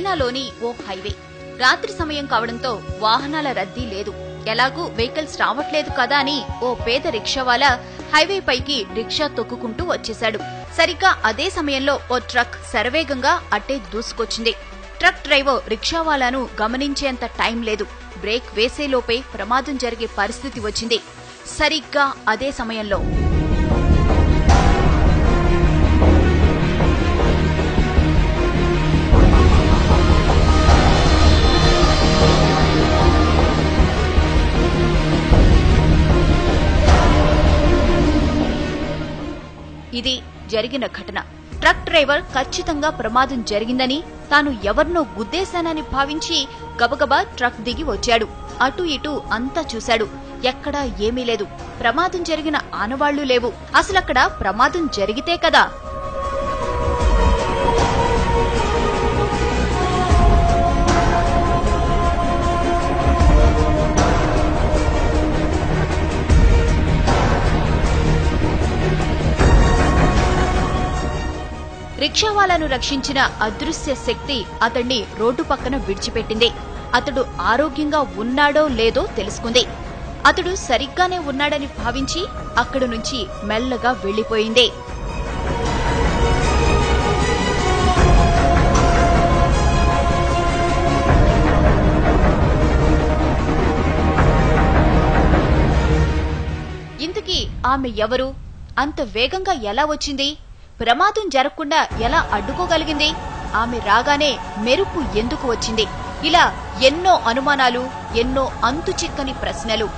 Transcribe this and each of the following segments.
చైనాలోని ఓ హైవే. రాత్రి సమయం కావడంతో వాహనాల రద్దీ లేదు. ఎలాగూ వెహికల్స్ రావట్లేదు కదా అని ఓ పేద రిక్షావాలా హైవే పైకి రిక్షా తొక్కుకుంటూ వచ్చేశాడు. సరిగ్గా అదే సమయంలో ఓ ట్రక్ శరవేగంగా అట్టే దూసుకొచ్చింది. ట్రక్ డ్రైవర్ రిక్షావాలాను గమనించేంత టైం లేదు. బ్రేక్ వేసేలోపే ప్రమాదం జరిగే పరిస్థితి వచ్చింది. సరిగ్గా అదే సమయంలో ఇది జరిగిన ఘటన. ట్రక్ డ్రైవర్ ఖచ్చితంగా ప్రమాదం జరిగిందని, తాను ఎవరినో గుద్దేశానని భావించి గబగబా ట్రక్ దిగి వచ్చాడు. అటు ఇటు అంతా చూశాడు. ఎక్కడా ఏమీ లేదు. ప్రమాదం జరిగిన ఆనవాళ్లు లేవు. అసలక్కడ ప్రమాదం జరిగితే కదా. రిక్షావాలాను రక్షించిన అదృశ్య శక్తి అతణ్ణి రోడ్డు పక్కన విడిచిపెట్టింది. అతడు ఆరోగ్యంగా ఉన్నాడో లేదో తెలుసుకుంది. అతడు సరిగ్గానే ఉన్నాడని భావించి అక్కడి నుంచి మెల్లగా వెళ్లిపోయింది. ఇంతకీ ఆమె ఎవరు? అంత వేగంగా ఎలా వచ్చింది? ప్రమాదం జరగకుండా ఎలా అడ్డుకోగలిగింది? ఆమె రాగానే మెరుపు ఎందుకు వచ్చింది? ఇలా ఎన్నో అనుమానాలు, ఎన్నో అంతుచిక్కని ప్రశ్నలు.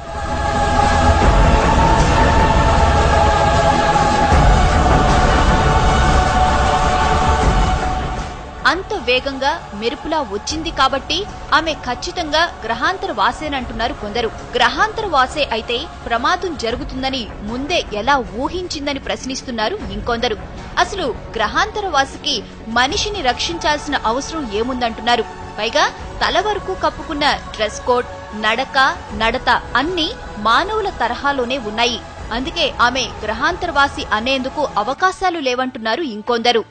అంత వేగంగా మెరుపులా వచ్చింది కాబట్టి ఆమె ఖచ్చితంగా గ్రహాంతర వాసేనంటున్నారు కొందరు. గ్రహాంతర వాసే అయితే ప్రమాదం జరుగుతుందని ముందే ఎలా ఊహించిందని ప్రశ్నిస్తున్నారు ఇంకొందరు. అసలు గ్రహాంతర వాసికి మనిషిని రక్షించాల్సిన అవసరం ఏముందంటున్నారు. పైగా తల వరకు కప్పుకున్న డ్రెస్ కోడ్, నడక, నడత అన్నీ మానవుల తరహాలోనే ఉన్నాయి. అందుకే ఆమె గ్రహాంతరవాసి అనేందుకు అవకాశాలు లేవంటున్నారు ఇంకొందరు.